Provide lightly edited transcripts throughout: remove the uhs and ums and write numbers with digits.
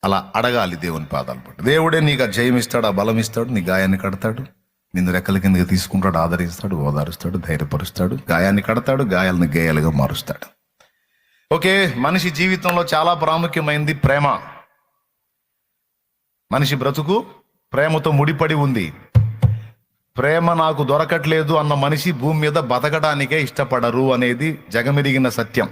అలా అడగాలి దేవుని పాదాలు పట్టు. దేవుడే నీకు ఆ జయం ఇస్తాడు, ఆ బలం ఇస్తాడు, నీ గాయాన్ని కడతాడు, నిన్ను రెక్కల కిందకి తీసుకుంటాడు, ఆదరిస్తాడు, ఓదారుస్తాడు, ధైర్యపరుస్తాడు, గాయాన్ని కడతాడు, గాయాలను గేయాలుగా మారుస్తాడు. ఓకే, మనిషి జీవితంలో చాలా ప్రాముఖ్యమైనది ప్రేమ. మనిషి బ్రతుకు ప్రేమతో ముడిపడి ఉంది. ప్రేమ నాకు దొరకట్లేదు అన్న మనిషి భూమి మీద బతకడానికే ఇష్టపడరు అనేది జగమెరిగిన సత్యం.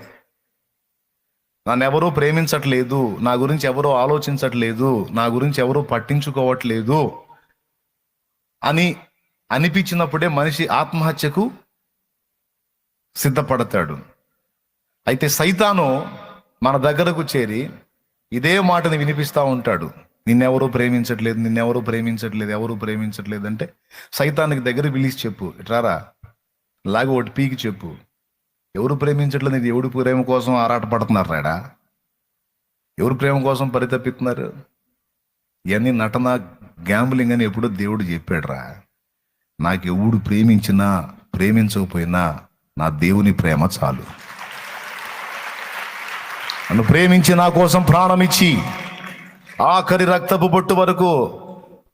నన్నెవరూ ప్రేమించట్లేదు, నా గురించి ఎవరూ ఆలోచించట్లేదు, నా గురించి ఎవరూ పట్టించుకోవట్లేదు అని అనిపించినప్పుడే మనిషి ఆత్మహత్యకు సిద్ధపడతాడు. అయితే సైతాను మన దగ్గరకు చేరి ఇదే మాటని వినిపిస్తూ ఉంటాడు. నిన్నెవరూ ప్రేమించట్లేదు, నిన్నెవరూ ప్రేమించట్లేదు, ఎవరూ ప్రేమించట్లేదు అంటే సైతానికి దగ్గర పిలిచి చెప్పు, ఇట్రారా లాగా ఒకటి పీకి చెప్పు, ఎవరు ప్రేమించట్లేదు, ఇది ఎవడు ప్రేమ కోసం ఆరాట పడుతున్నారు రాడా, ఎవరు ప్రేమ కోసం పరితపిస్తున్నారు, ఇవన్నీ నటన, గ్యాంబ్లింగ్ అని ఎప్పుడో దేవుడు చెప్పాడు రా. నాకు ఎవడు ప్రేమించినా ప్రేమించకపోయినా నా దేవుని ప్రేమ చాలు. నన్ను ప్రేమించి నా కోసం ప్రాణం ఇచ్చి ఆఖరి రక్తపు బొట్టు వరకు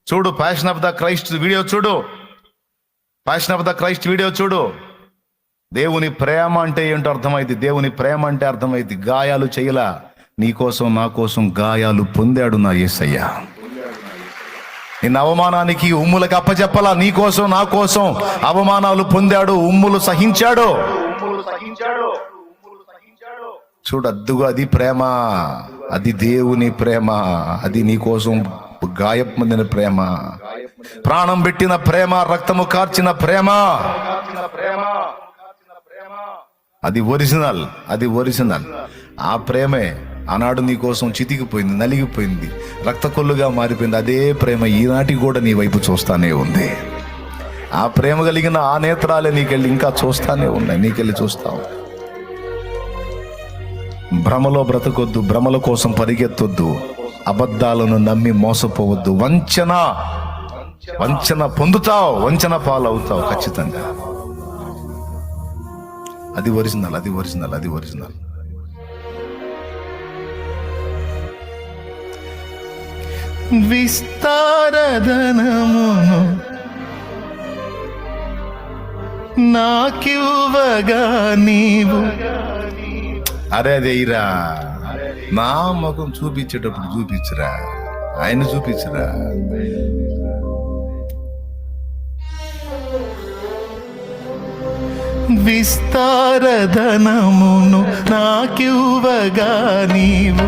చూడు. Passion of the Christ video చూడు, passion of the Christ video చూడు. దేవుని ప్రేమ అంటే ఏంటో అర్థమైంది. దేవుని ప్రేమ అంటే అర్థమైంది. గాయాలు చేయలా, నీకోసం నా కోసం గాయాలు పొందాడు నా యేసయ్య. నిన్న అవమానానికి ఉమ్ములకు అప్పచెప్పలా, నీకోసం నా కోసం అవమానాలు పొందాడు, ఉమ్ములు సహించాడు. చూడద్దుగా, అది ప్రేమ, అది దేవుని ప్రేమ, అది నీకోసం గాయం పొందిన ప్రేమ, ప్రాణం పెట్టిన ప్రేమ, రక్తము కార్చిన ప్రేమ, అది ఒరిజినల్, అది ఒరిజినల్. ఆ ప్రేమే ఆనాడు నీ కోసం చితికిపోయింది, నలిగిపోయింది, రక్త కొల్లుగా మారిపోయింది. అదే ప్రేమ ఈనాటికి కూడా నీ వైపు చూస్తానే ఉంది. ఆ ప్రేమ కలిగిన ఆ నేత్రాలే నీకెళ్ళి ఇంకా చూస్తానే ఉన్నాయి, నీకెళ్ళి చూస్తావు. భ్రమలో బ్రతకొద్దు, భ్రమల కోసం పరిగెత్తొద్దు, అబద్ధాలను నమ్మి మోసపోవద్దు. వంచన వంచన పొందుతావు, వంచన పాలవుతావు ఖచ్చితంగా. అది ఒరిజినల్, అది ఒరిజినల్, అది ఒరిజినల్. విస్తారధనమును నాకివ్వగా నీవు, అరే అదేరా నా ముఖం చూపించేటప్పుడు చూపించరా, ఆయన చూపించరా. విస్తారధనమును నాకివ్వగా నీవు